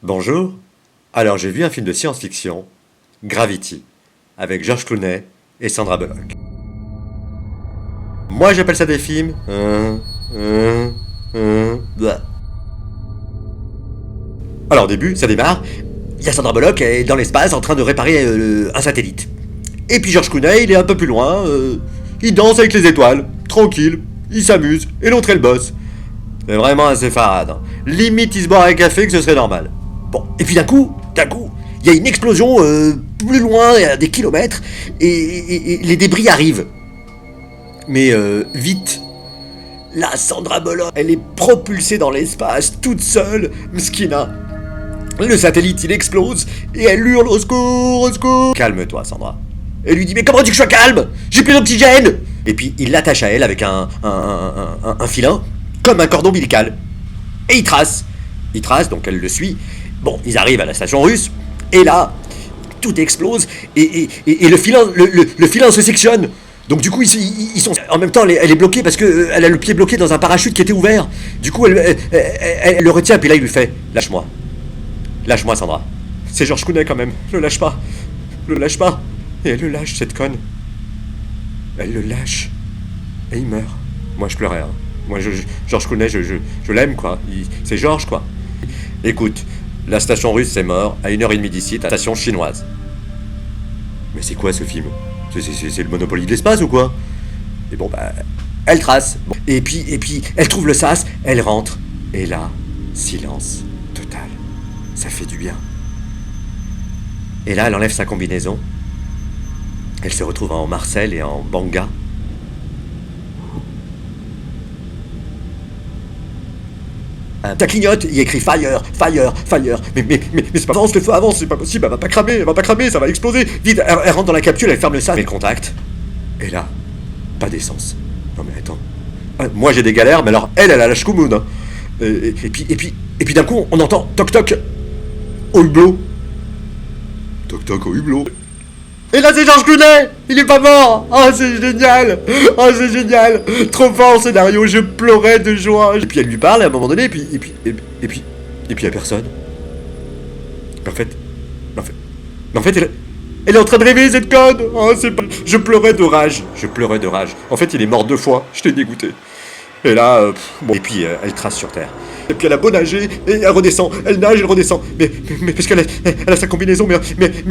Bonjour. Alors j'ai vu un film de science-fiction, Gravity, avec George Clooney et Sandra Bullock. Moi j'appelle ça des films. Blah. Alors au début, ça démarre. Il y a Sandra Bullock, elle est dans l'espace en train de réparer un satellite. Et puis George Clooney, il est un peu plus loin. Il danse avec les étoiles, tranquille, il s'amuse, et l'autre elle bosse. C'est vraiment assez farade. Hein. Limite, il se boit un café que ce serait normal. Bon, et puis d'un coup, il y a une explosion plus loin, à des kilomètres, et les débris arrivent. Mais vite, la Sandra Bullock, elle est propulsée dans l'espace, toute seule, mskina. Le satellite, il explose, et elle hurle au secours, au secours. Calme-toi, Sandra. Elle lui dit, mais comment tu veux que je sois calme? J'ai plus d'oxygène. Et puis, il l'attache à elle avec un filin, comme un cordon ombilical. Et il trace. Il trace, donc elle le suit. Bon, ils arrivent à la station russe, et là, tout explose, et le filin se sectionne. Donc du coup, ils sont... En même temps, elle est bloquée parce qu'elle a le pied bloqué dans un parachute qui était ouvert. Du coup, elle le retient, puis là, il lui fait « Lâche-moi. Lâche-moi, Sandra. C'est George Clooney, quand même. Le lâche pas. Le lâche pas. » Et elle le lâche, cette conne. Elle le lâche. Et il meurt. Moi, je pleurais. Hein. Moi, George Clooney, je l'aime, quoi. C'est George, quoi. Écoute, la station russe, c'est mort, à 1h30 d'ici, la station chinoise. Mais c'est quoi ce film? C'est le Monopoly de l'espace ou quoi? Et bon, bah, elle trace. Bon. Et puis, elle trouve le sas, elle rentre. Et là, silence total. Ça fait du bien. Et là, elle enlève sa combinaison. Elle se retrouve en Marcel et en Banga. Ça clignote, il écrit fire, fire, fire. Mais c'est pas avance, le feu avance, c'est pas possible, elle va pas cramer, ça va exploser. Vite, elle rentre dans la capsule, elle ferme le sas, met le contact. Et là, pas d'essence. Non mais attends. Moi j'ai des galères, mais alors elle a la schkoumoun. Hein. Et puis d'un coup, on entend toc toc au hublot. Toc toc au hublot. Et là c'est George Clooney. Il est pas mort. Oh c'est génial. Oh c'est génial. Trop fort scénario, je pleurais de joie. Et puis elle lui parle à un moment donné, et puis il y a personne. Mais en fait elle est en train de rêver, cette conne. Oh c'est pas... Je pleurais de rage. En fait il est mort 2 fois, j'étais dégoûté. Et là, bon. Et puis elle trace sur terre. Et puis elle a beau nager, et elle redescend, elle nage, elle redescend. Mais parce qu'elle a sa combinaison, mais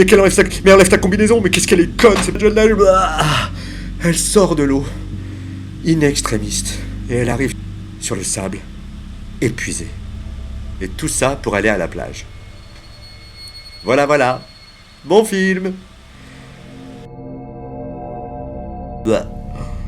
qu'elle enlève elle enlève ta combinaison, mais qu'est-ce qu'elle est conne, cette jeune nage. Elle sort de l'eau, in extremis, et elle arrive sur le sable, épuisée. Et tout ça pour aller à la plage. Voilà. Bon film. Bah.